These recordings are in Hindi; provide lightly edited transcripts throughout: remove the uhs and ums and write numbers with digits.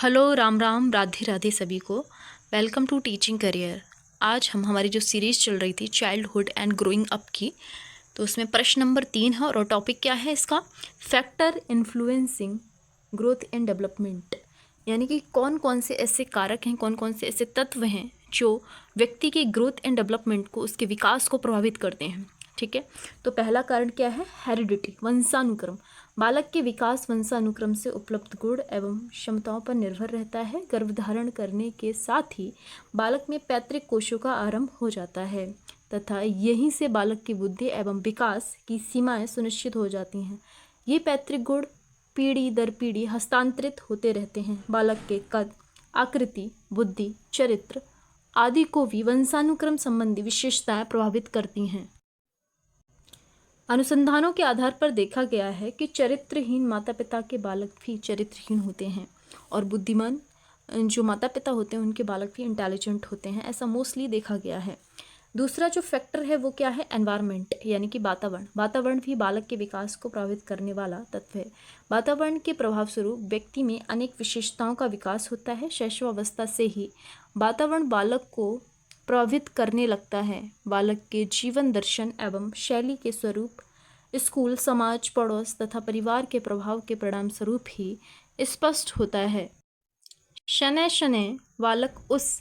हेलो, राम राम, राधे राधे सभी को। Welcome to teaching career. आज हम हमारी जो सीरीज़ चल रही थी चाइल्डहुड एंड ग्रोइंग अप की, तो उसमें प्रश्न नंबर 3 है और टॉपिक क्या है इसका? Factor influencing growth and development. यानी कि कौन कौन से ऐसे कारक हैं, कौन कौन से ऐसे तत्व हैं जो व्यक्ति के ग्रोथ एंड डेवलपमेंट को, उसके विकास को प्रभावित करते हैं। ठीक है, तो पहला कारण क्या है? हेरिडिटी, वंशानुक्रम। बालक के विकास वंशानुक्रम से उपलब्ध गुण एवं क्षमताओं पर निर्भर रहता है। गर्भधारण करने के साथ ही बालक में पैतृक कोशों का आरंभ हो जाता है तथा यहीं से बालक की बुद्धि एवं विकास की सीमाएं सुनिश्चित हो जाती हैं। ये पैतृक गुण पीढ़ी दर पीढ़ी हस्तांतरित होते रहते हैं। बालक के कद, आकृति, बुद्धि, चरित्र आदि को भी वंशानुक्रम संबंधी विशेषताएं प्रभावित करती हैं। अनुसंधानों के आधार पर देखा गया है कि चरित्रहीन माता पिता के बालक भी चरित्रहीन होते हैं और बुद्धिमान जो माता पिता होते हैं उनके बालक भी इंटेलिजेंट होते हैं। ऐसा मोस्टली देखा गया है। दूसरा जो फैक्टर है वो क्या है? एनवायरनमेंट, यानी कि वातावरण। वातावरण भी बालक के विकास को प्रभावित करने वाला तत्व है। वातावरण के प्रभाव स्वरूप व्यक्ति में अनेक विशेषताओं का विकास होता है। शैशवावस्था से ही वातावरण बालक को प्रभावित करने लगता है। बालक के जीवन दर्शन एवं शैली के स्वरूप स्कूल, समाज, पड़ोस तथा परिवार के प्रभाव के परिणाम स्वरूप ही स्पष्ट होता है। शनैः शनैः बालक उस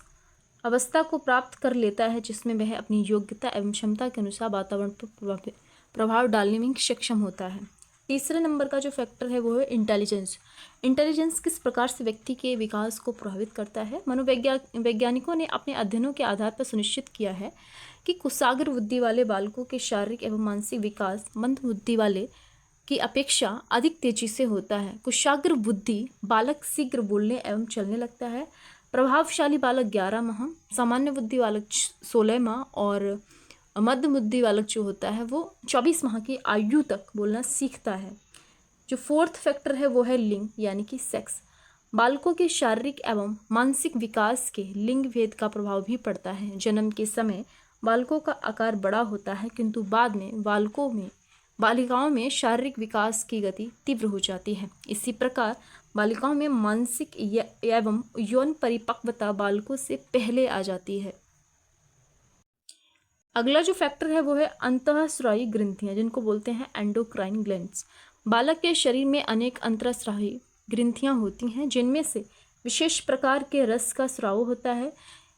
अवस्था को प्राप्त कर लेता है जिसमें वह अपनी योग्यता एवं क्षमता के अनुसार वातावरण पर प्रभाव डालने में सक्षम होता है। तीसरे नंबर का जो फैक्टर है वो है इंटेलिजेंस। इंटेलिजेंस किस प्रकार से व्यक्ति के विकास को प्रभावित करता है? वैज्ञानिकों ने अपने अध्ययनों के आधार पर सुनिश्चित किया है कि कुशाग्र बुद्धि वाले बालकों के शारीरिक एवं मानसिक विकास मंद बुद्धि वाले की अपेक्षा अधिक तेजी से होता है। कुशाग्र बुद्धि बालक शीघ्र बोलने एवं चलने लगता है। प्रभावशाली बालक 11 माह, सामान्य बुद्धि बालक 16 माह और मध्य बुद्धि बालक जो होता है वो 24 माह की आयु तक बोलना सीखता है। जो फोर्थ फैक्टर है वो है लिंग, यानी कि सेक्स। बालकों के शारीरिक एवं मानसिक विकास के लिंग भेद का प्रभाव भी पड़ता है। जन्म के समय बालकों का आकार बड़ा होता है किंतु बाद में बालिकाओं में शारीरिक विकास की गति तीव्र हो जाती है। इसी प्रकार बालिकाओं में मानसिक एवं यौन परिपक्वता बालकों से पहले आ जाती है। अगला जो फैक्टर है वो है अंतःस्रावी ग्रंथियां, जिनको बोलते हैं एंडोक्राइन ग्लैंड्स। बालक के शरीर में अनेक अंतःस्रावी ग्रंथियां होती हैं जिनमें से विशेष प्रकार के रस का स्राव होता है।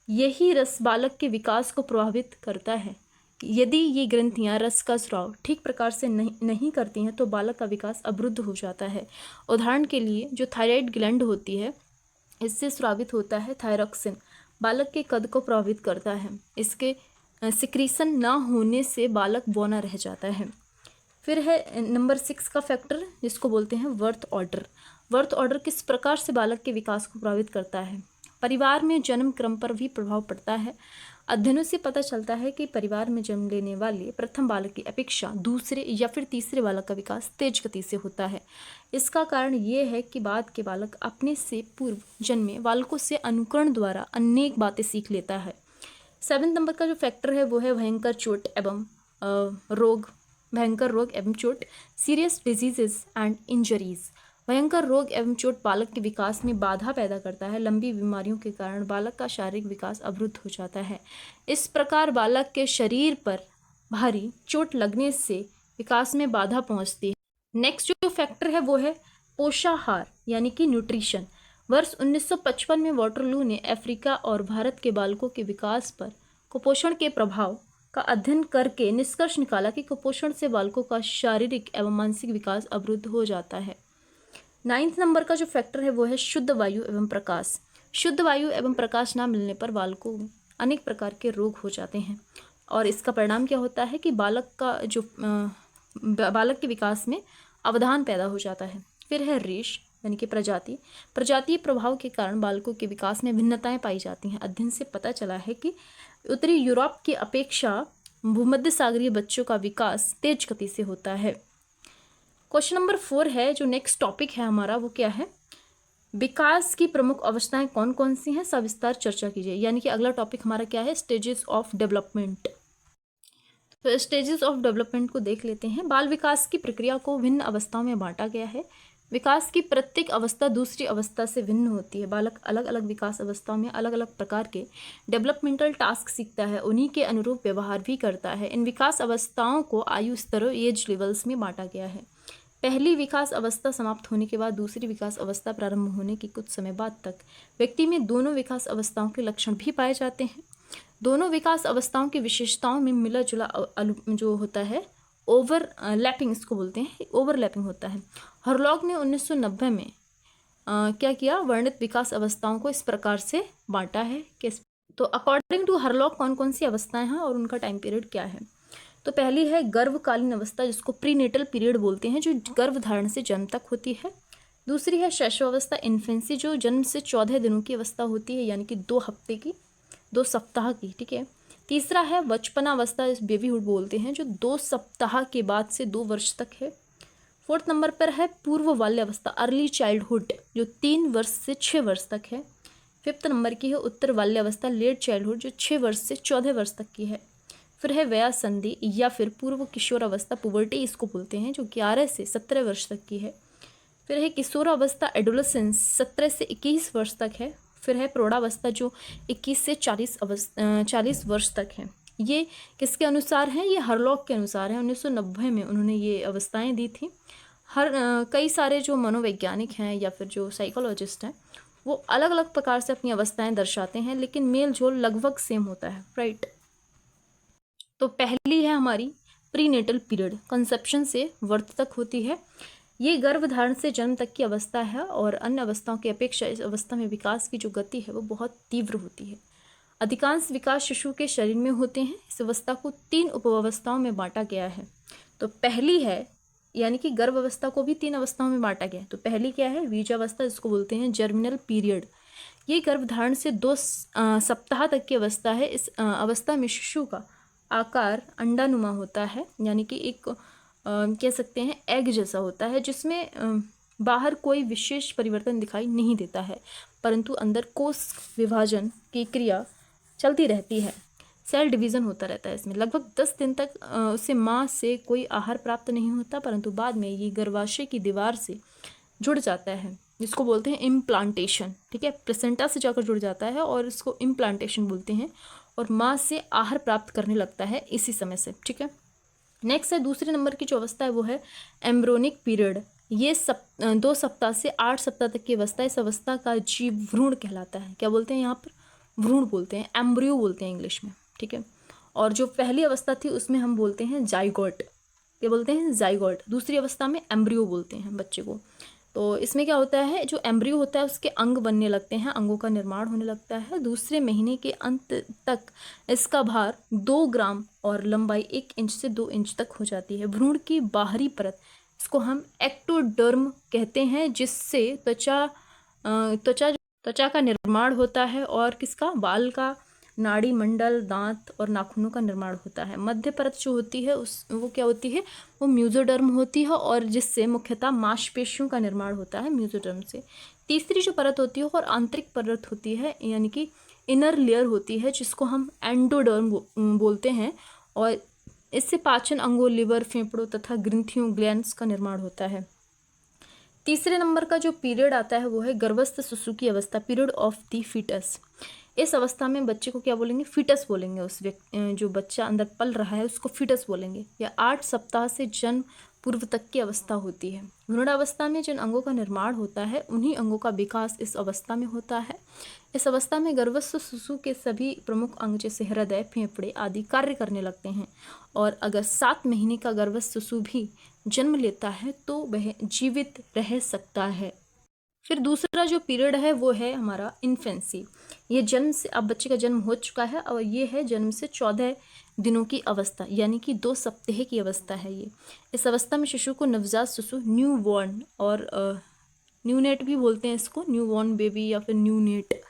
यही रस बालक के विकास को प्रभावित करता है। यदि ये ग्रंथियां रस का स्राव ठीक प्रकार से नहीं करती हैं तो बालक का विकास अवरुद्ध हो जाता है। उदाहरण के लिए जो थायराइड ग्लैंड होती है, इससे स्रावित होता है थायरॉक्सिन, बालक के कद को प्रभावित करता है। इसके सिक्रीशन ना होने से बालक बौना रह जाता है। फिर है नंबर 6 का फैक्टर, जिसको बोलते हैं बर्थ ऑर्डर। बर्थ ऑर्डर किस प्रकार से बालक के विकास को प्रभावित करता है? परिवार में जन्म क्रम पर भी प्रभाव पड़ता है। अध्ययनों से पता चलता है कि परिवार में जन्म लेने वाले प्रथम बालक की अपेक्षा दूसरे या फिर तीसरे बालक का विकास तेज गति से होता है। इसका कारण ये है कि बाद के बालक अपने से पूर्व जन्मे बालकों से अनुकरण द्वारा अनेक बातें सीख लेता है। 7 नंबर का जो फैक्टर है वो है भयंकर चोट एवं चोट, सीरियस डिजीजेस एंड इंजरीज। भयंकर रोग एवं चोट बालक के विकास में बाधा पैदा करता है। लंबी बीमारियों के कारण बालक का शारीरिक विकास अवरुद्ध हो जाता है। इस प्रकार बालक के शरीर पर भारी चोट लगने से विकास में बाधा पहुंचती है। नेक्स्ट जो फैक्टर है वो है पोषाहार, यानी कि न्यूट्रिशन। वर्ष 1955 में वाटरलू ने अफ्रीका और भारत के बालकों के विकास पर कुपोषण के प्रभाव का अध्ययन करके निष्कर्ष निकाला कि कुपोषण से बालकों का शारीरिक एवं मानसिक विकास अवरुद्ध हो जाता है। 9 नंबर का जो फैक्टर है वो है शुद्ध वायु एवं प्रकाश। शुद्ध वायु एवं प्रकाश ना मिलने पर बालकों में अनेक प्रकार के रोग हो जाते हैं और इसका परिणाम क्या होता है कि बालक के विकास में अवधान पैदा हो जाता है। फिर है रेश, यानी कि प्रजातीय प्रभाव के कारण बालकों के विकास में भिन्नताएं पाई जाती हैं। अध्ययन से पता चला है कि उत्तरी यूरोप की अपेक्षा भूमध्य सागरीय बच्चों का विकास तेज गति से होता है। क्वेश्चन नंबर 4 है, जो नेक्स्ट टॉपिक है हमारा वो क्या है? विकास की प्रमुख अवस्थाएं कौन कौन सी हैं, सविस्तार चर्चा कीजिए। यानी कि अगला टॉपिक हमारा क्या है? Stages of development. तो स्टेजेस ऑफ डेवलपमेंट को देख लेते हैं। बाल विकास की प्रक्रिया को भिन्न अवस्थाओं में बांटा गया है। विकास की प्रत्येक अवस्था दूसरी अवस्था से भिन्न होती है। बालक अलग अलग विकास अवस्थाओं में अलग अलग प्रकार के डेवलपमेंटल टास्क सीखता है, उन्हीं के अनुरूप व्यवहार भी करता है। इन विकास अवस्थाओं को आयु स्तरों एज लेवल्स में बांटा गया है। पहली विकास अवस्था समाप्त होने के बाद दूसरी विकास अवस्था प्रारंभ होने के कुछ समय बाद तक व्यक्ति में दोनों विकास अवस्थाओं के लक्षण भी पाए जाते हैं। दोनों विकास अवस्थाओं की विशेषताओं में मिला जुला जो होता है ओवरलैपिंग, इसको बोलते हैं ओवरलैपिंग होता है। हरलॉग ने 1990 में क्या किया, वर्णित विकास अवस्थाओं को इस प्रकार से बांटा है कि तो अकॉर्डिंग टू हरलॉग कौन कौन सी अवस्थाएं हैं और उनका टाइम पीरियड क्या है। तो पहली है गर्भकालीन अवस्था, जिसको प्रीनेटल पीरियड बोलते हैं, जो गर्भधारण से जन्म तक होती है। दूसरी है शैशवावस्था, इन्फेंसी, जो जन्म से 14 दिनों की अवस्था होती है, यानी कि 2 हफ्ते की, 2 सप्ताह की, ठीक है। तीसरा है बचपनावस्था, बेबीहुड बोलते हैं, जो 2 सप्ताह के बाद से 2 वर्ष तक है। 4th नंबर पर है पूर्व बाल्यावस्था, अर्ली चाइल्डहुड, जो 3 वर्ष से 6 वर्ष तक है। 5th नंबर की है उत्तर बाल्यावस्था, लेट चाइल्डहुड, जो 6 वर्ष से 14 वर्ष तक की है। फिर है वयासंधि या फिर पूर्व किशोरावस्था, पुबर्टी इसको बोलते हैं, जो 11 से 17 वर्ष तक की है। फिर है किशोरावस्था, एडोलेसेंस, 17 से 21 वर्ष तक है। फिर है प्रौढ़ावस्था, जो 21 से 40 वर्ष तक है। ये किसके अनुसार है, ये हरलॉग के अनुसार है। 1990 में उन्होंने ये अवस्थाएं दी थी। कई सारे जो मनोवैज्ञानिक हैं या फिर जो साइकोलॉजिस्ट हैं, वो अलग अलग प्रकार से अपनी अवस्थाएं दर्शाते हैं, लेकिन मेल जोल लगभग सेम होता है, राइट। तो पहली है हमारी प्रीनेटल पीरियड, कंसेप्शन से बर्थ तक होती है। ये गर्भधारण से जन्म तक की अवस्था है और अन्य अवस्थाओं की अपेक्षा इस अवस्था में विकास की जो गति है वो बहुत तीव्र होती है। अधिकांश विकास शिशु के शरीर में होते हैं। इस अवस्था को 3 उपअवस्थाओं में बांटा गया है। तो पहली है, यानी कि गर्भ अवस्था को भी 3 अवस्थाओं में बांटा गया है। तो पहली क्या है, बीजावस्था, जिसको बोलते हैं जर्मिनल पीरियड। ये गर्भधारण से 2 सप्ताह तक की अवस्था है। इस अवस्था में शिशु का आकार अंडानुमा होता है, यानी कि एक कह सकते हैं एग जैसा होता है, जिसमें बाहर कोई विशेष परिवर्तन दिखाई नहीं देता है, परंतु अंदर कोष विभाजन की क्रिया चलती रहती है। सेल डिवीज़न होता रहता है इसमें। लगभग 10 दिन तक उसे माँ से कोई आहार प्राप्त नहीं होता, परंतु बाद में ये गर्भाशय की दीवार से जुड़ जाता है, जिसको बोलते हैं इम्प्लांटेशन, ठीक है। प्लेसेंटा से जाकर जुड़ जाता है और इसको इम्प्लांटेशन बोलते हैं, और माँ से आहार प्राप्त करने लगता है इसी समय से, ठीक है। नेक्स्ट है दूसरे नंबर की जो अवस्था है वो है एम्ब्रोनिक पीरियड। ये 2 सप्ताह से 8 सप्ताह तक की अवस्था है। इस अवस्था का जीव भ्रूण कहलाता है। क्या बोलते हैं यहाँ पर, भ्रूण बोलते हैं, एम्ब्रियो बोलते हैं इंग्लिश में, ठीक है। और जो पहली अवस्था थी उसमें हम बोलते हैं जाइगोट, क्या बोलते हैं, जाइगोट। दूसरी अवस्था में एम्ब्रियो बोलते हैं बच्चे को। तो इसमें क्या होता है, जो एम्ब्रियो होता है उसके अंग बनने लगते हैं, अंगों का निर्माण होने लगता है। दूसरे महीने के अंत तक इसका भार 2 ग्राम और लंबाई 1 इंच से 2 इंच तक हो जाती है। भ्रूण की बाहरी परत, इसको हम एक्टोडर्म कहते हैं, जिससे त्वचा का निर्माण होता है, और किसका, बाल का, नाड़ी मंडल, दांत और नाखूनों का निर्माण होता है। मध्य परत जो होती है वो क्या होती है, वो म्यूजोडर्म होती है, और जिससे मुख्यतः मांसपेशियों का निर्माण होता है म्यूजोडर्म से। तीसरी जो परत होती है और आंतरिक परत होती है, यानी कि इनर लेयर होती है, जिसको हम एंडोडर्म बोलते हैं, और इससे पाचन अंगों, लिवर, फेफड़ों तथा ग्रंथियों, ग्लैंड्स का निर्माण होता है। तीसरे नंबर का जो पीरियड आता है वो है गर्भस्थ शिशु की अवस्था, पीरियड ऑफ द फीटस। इस अवस्था में बच्चे को क्या बोलेंगे, फीटस बोलेंगे। उस व्यक्ति जो बच्चा अंदर पल रहा है उसको फीटस बोलेंगे। या 8 सप्ताह से जन्म पूर्व तक की अवस्था होती है। भ्रूणावस्था में जिन अंगों का निर्माण होता है उन्हीं अंगों का विकास इस अवस्था में होता है। इस अवस्था में गर्भस्थ शिशु के सभी प्रमुख अंग जैसे हृदय, फेफड़े आदि कार्य करने लगते हैं, और अगर 7 महीने का गर्भस्थ शिशु भी जन्म लेता है तो वह जीवित रह सकता है। फिर दूसरा जो पीरियड है वो है हमारा इन्फेंसी। ये जन्म से, अब बच्चे का जन्म हो चुका है और ये है जन्म से 14 दिनों की अवस्था, यानी कि 2 सप्ताह की अवस्था है ये। इस अवस्था में शिशु को नवजात शिशु, न्यू बॉर्न, और न्यूनेट भी बोलते हैं इसको, न्यू बॉर्न बेबी या फिर न्यूनेट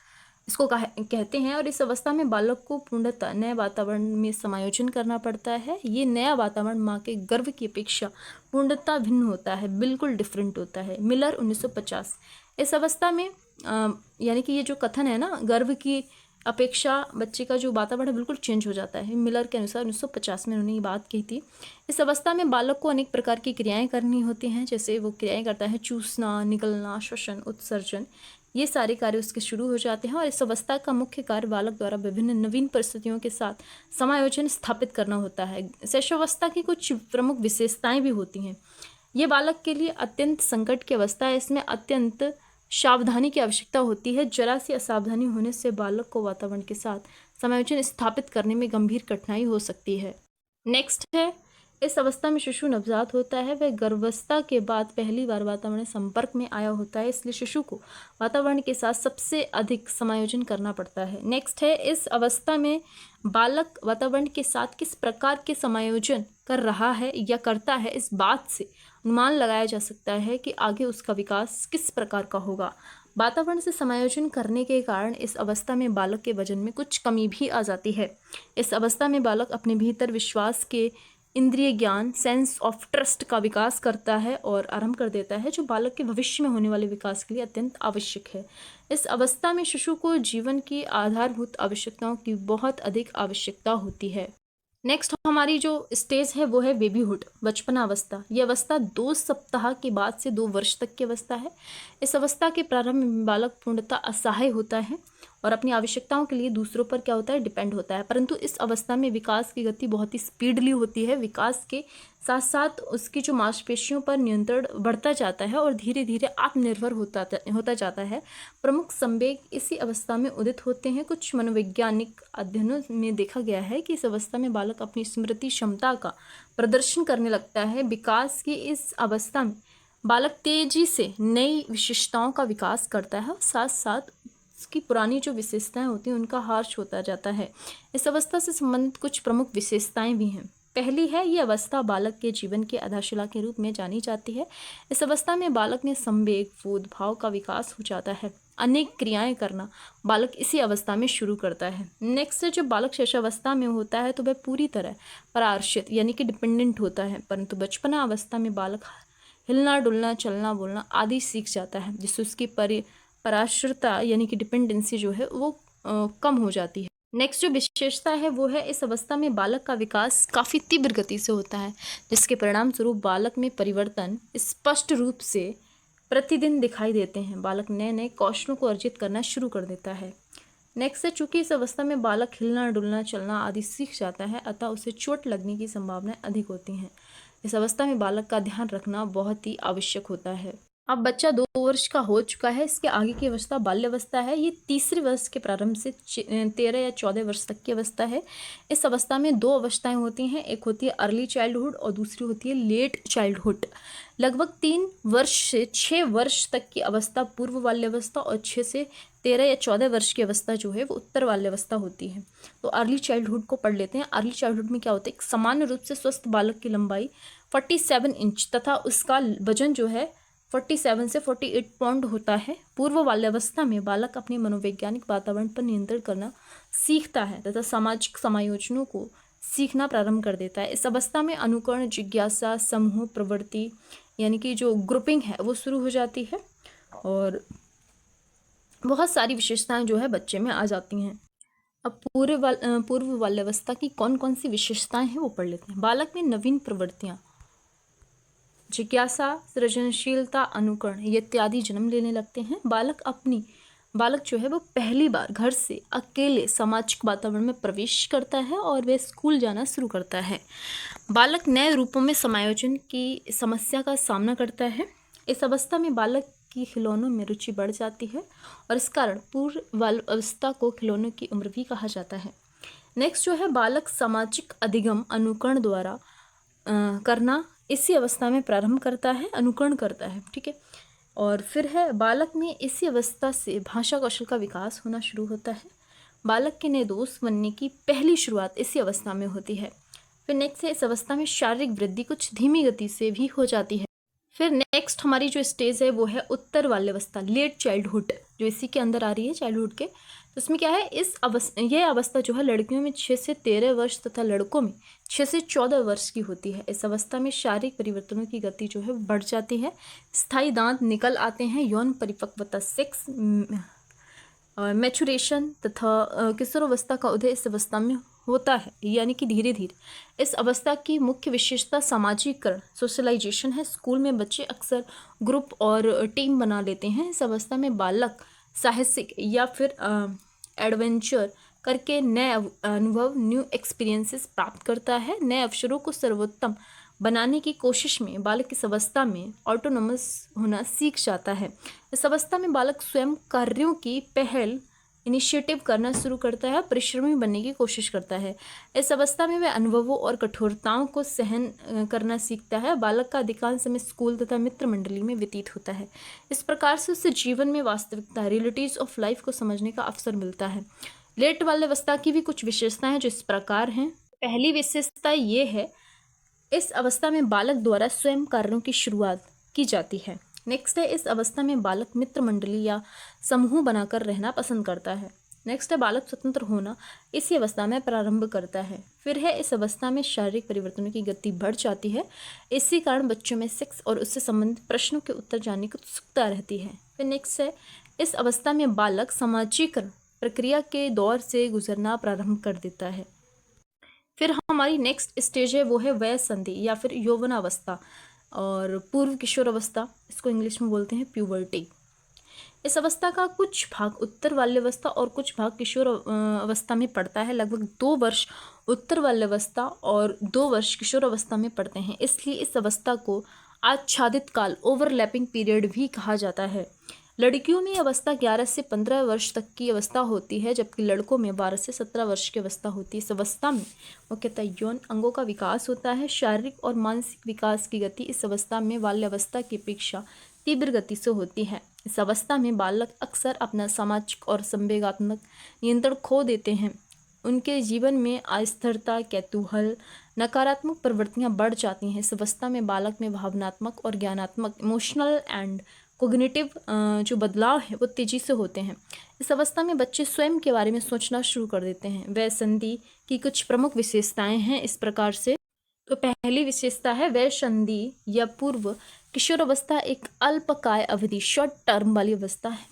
इसको कहते हैं। और इस अवस्था में बालक को पूर्णतः नए वातावरण में समायोजन करना पड़ता है। ये नया वातावरण माँ के गर्भ की अपेक्षा पूर्णतः भिन्न होता है, बिल्कुल डिफरेंट होता है। मिलर 1950। इस अवस्था में यानी कि ये जो कथन है ना, गर्भ की अपेक्षा बच्चे का जो वातावरण है बिल्कुल चेंज हो जाता है। मिलर के अनुसार 1950 में उन्होंने ये बात कही थी। इस अवस्था में बालक को अनेक प्रकार की क्रियाएं करनी होती हैं, जैसे वो क्रियाएं करता है चूसना, निगलना, श्वसन, उत्सर्जन, ये सारे कार्य उसके शुरू हो जाते हैं। और इस अवस्था का मुख्य कार्य बालक द्वारा विभिन्न नवीन परिस्थितियों के साथ समायोजन स्थापित करना होता है। शैशवावस्था की कुछ प्रमुख विशेषताएं भी होती हैं। ये बालक के लिए अत्यंत संकट की अवस्था है। इसमें अत्यंत सावधानी की आवश्यकता होती है। जरा सी असावधानी होने से बालक को वातावरण के साथ समायोजन स्थापित करने में गंभीर कठिनाई हो सकती है। नेक्स्ट है, इस अवस्था में शिशु नवजात होता है। वह गर्भावस्था के बाद पहली बार वातावरण संपर्क में आया होता है, इसलिए शिशु को वातावरण के साथ सबसे अधिक समायोजन करना पड़ता है। नेक्स्ट है, इस अवस्था में बालक वातावरण के साथ किस प्रकार के समायोजन कर रहा है या करता है, इस बात से अनुमान लगाया जा सकता है कि आगे उसका विकास किस प्रकार का होगा। वातावरण से समायोजन करने के कारण इस अवस्था में बालक के वजन में कुछ कमी भी आ जाती है। इस अवस्था में बालक अपने भीतर विश्वास के इंद्रिय ज्ञान, सेंस ऑफ ट्रस्ट का विकास करता है और आरंभ कर देता है, जो बालक के भविष्य में होने वाले विकास के लिए अत्यंत आवश्यक है। इस अवस्था में शिशु को जीवन की आधारभूत आवश्यकताओं की बहुत अधिक आवश्यकता होती है। नेक्स्ट हमारी जो स्टेज है वो है बेबीहुड, बचपना अवस्था। ये अवस्था 2 सप्ताह के बाद से 2 वर्ष तक की अवस्था है। इस अवस्था के प्रारंभ में बालक पूर्णतः असहाय होता है और अपनी आवश्यकताओं के लिए दूसरों पर क्या होता है, डिपेंड होता है। परंतु इस अवस्था में विकास की गति बहुत ही स्पीडली होती है। विकास के साथ साथ उसकी जो मांसपेशियों पर नियंत्रण बढ़ता जाता है और धीरे धीरे आत्मनिर्भर होता जाता है। प्रमुख संवेग इसी अवस्था में उदित होते हैं। कुछ मनोवैज्ञानिक अध्ययनों में देखा गया है कि इस अवस्था में बालक अपनी स्मृति क्षमता का प्रदर्शन करने लगता है। विकास की इस अवस्था में बालक तेजी से नई विशेषताओं का विकास करता है और साथ साथ उसकी पुरानी जो विशेषताएं होती हैं उनका ह्रास होता जाता है। इस अवस्था से संबंधित कुछ प्रमुख विशेषताएं भी हैं। पहली है, ये अवस्था बालक के जीवन की आधारशिला के रूप में जानी जाती है। इस अवस्था में बालक में संवेग, बोध, भाव का विकास हो जाता है। अनेक क्रियाएं करना बालक इसी अवस्था में शुरू करता है। नेक्स्ट है, जब बालक शैशवावस्था में होता है तो वह पूरी तरह पराश्रित यानी कि डिपेंडेंट होता है, परंतु बचपना अवस्था में बालक हिलना, डुलना, चलना, बोलना आदि सीख जाता है, जिससे उसकी पराश्रितता यानी कि डिपेंडेंसी जो है वो कम हो जाती है। नेक्स्ट जो विशेषता है वो है, इस अवस्था में बालक का विकास काफ़ी तीव्र गति से होता है, जिसके परिणाम स्वरूप बालक में परिवर्तन स्पष्ट रूप से प्रतिदिन दिखाई देते हैं। बालक नए नए कौशलों को अर्जित करना शुरू कर देता है। नेक्स्ट है, चूंकि इस अवस्था में बालक हिलना, डुलना, चलना आदि सीख जाता है, अतः उसे चोट लगने की संभावनाएं अधिक होती हैं। इस अवस्था में बालक का ध्यान रखना बहुत ही आवश्यक होता है। अब बच्चा 2 वर्ष का हो चुका है, इसके आगे की अवस्था बाल्यावस्था है। ये तीसरे वर्ष के प्रारंभ से 13 या 14 वर्ष तक की अवस्था है। इस अवस्था में 2 अवस्थाएं होती हैं, एक होती है अर्ली चाइल्डहुड और दूसरी होती है लेट चाइल्डहुड। लगभग 3 वर्ष से 6 वर्ष तक की अवस्था पूर्व बाल्यावस्था और 6 से 13 या 14 वर्ष की अवस्था जो है वो उत्तर बाल्यावस्था होती है। तो अर्ली चाइल्डहुड को पढ़ लेते हैं। अर्ली चाइल्डहुड में क्या होता है, एक सामान्य रूप से स्वस्थ बालक की लंबाई 47 इंच तथा उसका वजन जो है 47 से 48 पाउंड होता है। पूर्व बाल्यावस्था में बालक अपने मनोवैज्ञानिक वातावरण पर नियंत्रण करना सीखता है तथा सामाजिक समायोजनों को सीखना प्रारंभ कर देता है। इस अवस्था में अनुकरण, जिज्ञासा, समूह प्रवृत्ति यानी कि जो ग्रुपिंग है वो शुरू हो जाती है और बहुत सारी विशेषताएं जो है बच्चे में आ जाती हैं। अब पूर्व बाल्यावस्था की कौन कौन सी विशेषताएं हैं वो पढ़ लेते हैं। बालक में नवीन प्रवृत्तियां, जिज्ञासा, सृजनशीलता, अनुकरण ये इत्यादि जन्म लेने लगते हैं। बालक जो है वो पहली बार घर से अकेले सामाजिक वातावरण में प्रवेश करता है और वह स्कूल जाना शुरू करता है। बालक नए रूपों में समायोजन की समस्या का सामना करता है। इस अवस्था में बालक की खिलौनों में रुचि बढ़ जाती है और इस कारण पूर्व बाल्यावस्था को खिलौनों की उम्र भी कहा जाता है। नेक्स्ट जो है, बालक सामाजिक अधिगम अनुकरण द्वारा करना इसी अवस्था में प्रारंभ करता है, अनुकरण करता है, ठीक है। और फिर है, बालक में इसी अवस्था से भाषा कौशल का विकास होना शुरू होता है। बालक के नए दोस्त बनने की पहली शुरुआत इसी अवस्था में होती है। फिर नेक्स्ट है, इस अवस्था में शारीरिक वृद्धि कुछ धीमी गति से भी हो जाती है। फिर नेक्स्ट हमारी जो स्टेज है वो है उत्तर बाल्यावस्था, लेट चाइल्डहुड, जो इसी के अंदर आ रही है चाइल्डहुड के। तो इसमें क्या है, यह अवस्था जो है लड़कियों में 6 से 13 वर्ष तथा लड़कों में 6 से 14 वर्ष की होती है। इस अवस्था में शारीरिक परिवर्तनों की गति जो है बढ़ जाती है। स्थायी दांत निकल आते हैं। यौन परिपक्वता, सेक्स मैचुरेशन तथा किशोरावस्था का उदय इस अवस्था में होता है, यानी कि धीरे धीरे। इस अवस्था की मुख्य विशेषता सामाजिकरण, सोशलाइजेशन है। स्कूल में बच्चे अक्सर ग्रुप और टीम बना लेते हैं। इस अवस्था में बालक साहसिक या फिर एडवेंचर करके नए अनुभव, न्यू एक्सपीरियंसेस प्राप्त करता है। नए अवसरों को सर्वोत्तम बनाने की कोशिश में बालक इस अवस्था में ऑटोनोमस होना सीख जाता है। इस अवस्था में बालक स्वयं कार्यों की पहल, इनिशिएटिव करना शुरू करता है, परिश्रमी बनने की कोशिश करता है। इस अवस्था में वह अनुभवों और कठोरताओं को सहन करना सीखता है। बालक का अधिकांश समय स्कूल तथा मित्र मंडली में व्यतीत होता है। इस प्रकार से उससे जीवन में वास्तविकता, रियलिटीज ऑफ लाइफ को समझने का अवसर मिलता है। लेट बाल्यावस्था की भी कुछ विशेषताएं हैं जो इस प्रकार हैं। पहली विशेषता ये है, इस अवस्था में बालक द्वारा स्वयं कार्यों की शुरुआत की जाती है। नेक्स्ट है, इस अवस्था में बालक मित्र मंडली या समूह बनाकर रहना पसंद करता है। नेक्स्ट है, बालक स्वतंत्र होना इसी अवस्था में प्रारंभ करता है। फिर है, इस अवस्था में शारीरिक परिवर्तनों की गति बढ़ जाती है। इसी कारण बच्चों में सेक्स और उससे संबंधित प्रश्नों के उत्तर जानने की उत्सुकता रहती है। फिर नेक्स्ट है, इस अवस्था में बालक सामाजिकरण प्रक्रिया के दौर से गुजरना प्रारंभ कर देता है। फिर हमारी नेक्स्ट स्टेज है वो है वय संधि या फिर यौवनावस्था और पूर्व किशोर अवस्था, इसको इंग्लिश में बोलते हैं प्यूबर्टी। इस अवस्था का कुछ भाग उत्तर बाल्यावस्था और कुछ भाग किशोर अवस्था में पड़ता है। लगभग 2 वर्ष उत्तर बाल्यावस्था और 2 वर्ष किशोर अवस्था में पड़ते हैं, इसलिए इस अवस्था को आच्छादित काल, ओवरलैपिंग पीरियड भी कहा जाता है। लड़कियों में अवस्था 11 से 15 वर्ष तक की अवस्था होती है, जबकि लड़कों में 12 से 17 वर्ष की अवस्था होती है। इस अवस्था में मुख्यतः यौन अंगों का विकास होता है। शारीरिक और मानसिक विकास की गति इस अवस्था में बाल्यावस्था की अपेक्षा तीव्र गति से होती है। इस अवस्था में बालक अक्सर अपना सामाजिक और संवेगात्मक नियंत्रण खो देते हैं। उनके जीवन में अस्थिरता, कौतूहल, नकारात्मक प्रवृत्तियां बढ़ जाती हैं। इस अवस्था में बालक में भावनात्मक और ज्ञानात्मक, इमोशनल एंड कोग्निटिव जो बदलाव है वो तेजी से होते हैं। इस अवस्था में बच्चे स्वयं के बारे में सोचना शुरू कर देते हैं। वय संधि की कुछ प्रमुख विशेषताएं हैं इस प्रकार से। तो पहली विशेषता है वय संधि या पूर्व किशोर अवस्था एक अल्पकाय अवधि, शॉर्ट टर्म वाली अवस्था है।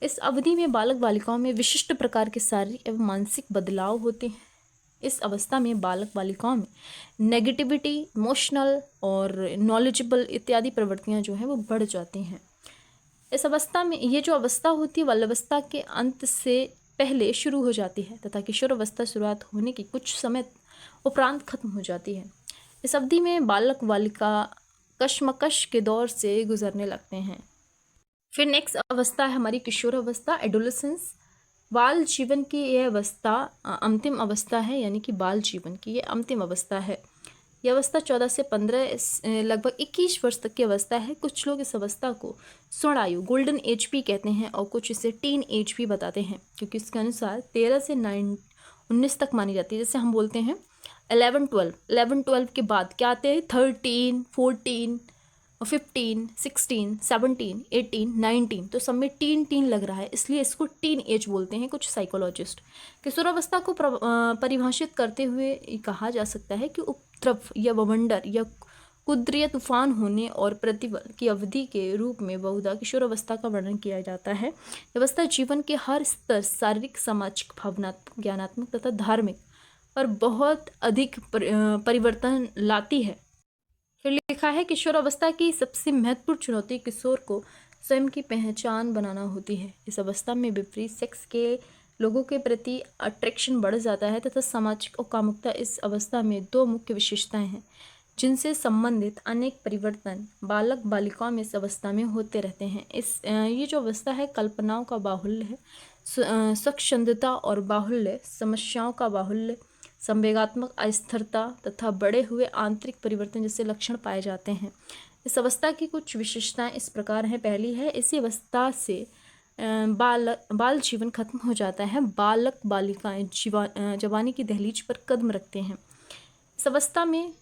इस अवधि में बालक बालिकाओं में विशिष्ट प्रकार के शारीरिक एवं मानसिक बदलाव होते हैं। इस अवस्था में बालक बालिकाओं में नेगेटिविटी, इमोशनल और नॉलेजेबल इत्यादि प्रवृत्तियां जो हैं वो बढ़ जाती हैं। इस अवस्था में ये जो अवस्था होती है बाल्यावस्था के अंत से पहले शुरू हो जाती है तथा किशोर अवस्था शुरुआत होने की कुछ समय उपरांत खत्म हो जाती है। इस अवधि में बालक बालिका कशमकश के दौर से गुजरने लगते हैं। फिर नेक्स्ट अवस्था है हमारी किशोर अवस्था, एडोलेसेंस। बाल जीवन की यह अवस्था अंतिम अवस्था है, यानी कि बाल जीवन की ये अंतिम अवस्था है। यह अवस्था 14 से 15 लगभग 21 वर्ष तक की अवस्था है। कुछ लोग इस अवस्था को स्वर्ण आयु, गोल्डन एज भी कहते हैं, और कुछ इसे टीन एज भी बताते हैं, क्योंकि इसके अनुसार 13 से 19 तक मानी जाती है। जैसे हम बोलते हैं 11-12 के बाद क्या आते हैं, 13, 14, 15, 16, 17, 18, 19, तो सब में टीन लग रहा है, इसलिए इसको टीन एज बोलते हैं कुछ साइकोलॉजिस्ट। किशोरावस्था को परिभाषित करते हुए कहा जा सकता है कि उपद्रव या बवंडर या कुद्र तूफान होने और प्रतिबल की अवधि के रूप में बहुधा किशोरावस्था का वर्णन किया जाता है। अवस्था जीवन के हर स्तर, शारीरिक, सामाजिक, भावनात्मक, ज्ञानात्मक तथा धार्मिक पर बहुत अधिक परिवर्तन लाती है। फिर लिखा है, किशोर अवस्था की सबसे महत्वपूर्ण चुनौती किशोर को स्वयं की पहचान बनाना होती है। इस अवस्था में विपरीत सेक्स के लोगों के प्रति अट्रैक्शन बढ़ जाता है तथा सामाजिक और कामुकता। इस अवस्था में 2 मुख्य विशेषताएं हैं जिनसे संबंधित अनेक परिवर्तन बालक बालिकाओं में इस अवस्था में होते रहते हैं। ये जो अवस्था है कल्पनाओं का बाहुल्य है, स्वच्छंदता और बाहुल्य, समस्याओं का बाहुल्य, संवेगात्मक अस्थिरता तथा बढ़े हुए आंतरिक परिवर्तन जैसे लक्षण पाए जाते हैं। इस अवस्था की कुछ विशेषताएं इस प्रकार हैं। पहली है, इसी अवस्था से बाल जीवन खत्म हो जाता है। बालक बालिकाएं जवानी की दहलीज पर कदम रखते हैं। इस अवस्था में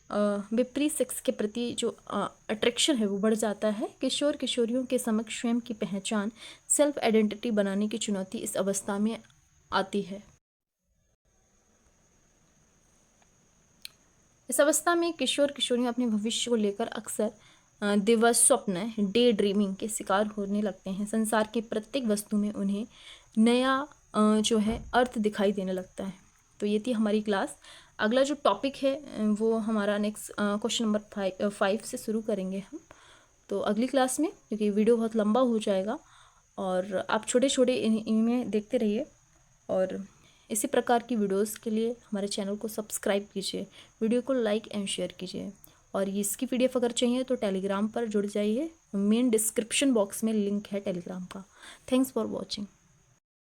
विपरीत सेक्स के प्रति जो अट्रैक्शन है वो बढ़ जाता है। किशोर किशोरियों के समक्ष स्वयं की पहचान, सेल्फ आइडेंटिटी बनाने की चुनौती इस अवस्था में आती है। इस अवस्था में किशोर किशोरियां अपने भविष्य को लेकर अक्सर दिवस स्वप्न डे ड्रीमिंग के शिकार होने लगते हैं। संसार की प्रत्येक वस्तु में उन्हें नया जो है अर्थ दिखाई देने लगता है। तो ये थी हमारी क्लास। अगला जो टॉपिक है वो हमारा नेक्स्ट क्वेश्चन नंबर 5 से शुरू करेंगे हम, तो अगली क्लास में, क्योंकि वीडियो बहुत लंबा हो जाएगा और आप छोटे छोटे इनमें देखते रहिए। और इसी प्रकार की वीडियोस के लिए हमारे चैनल को सब्सक्राइब कीजिए, वीडियो को लाइक एंड शेयर कीजिए। और इसकी PDF अगर चाहिए तो टेलीग्राम पर जुड़ जाइए, मेन डिस्क्रिप्शन बॉक्स में लिंक है टेलीग्राम का। Thanks for watching.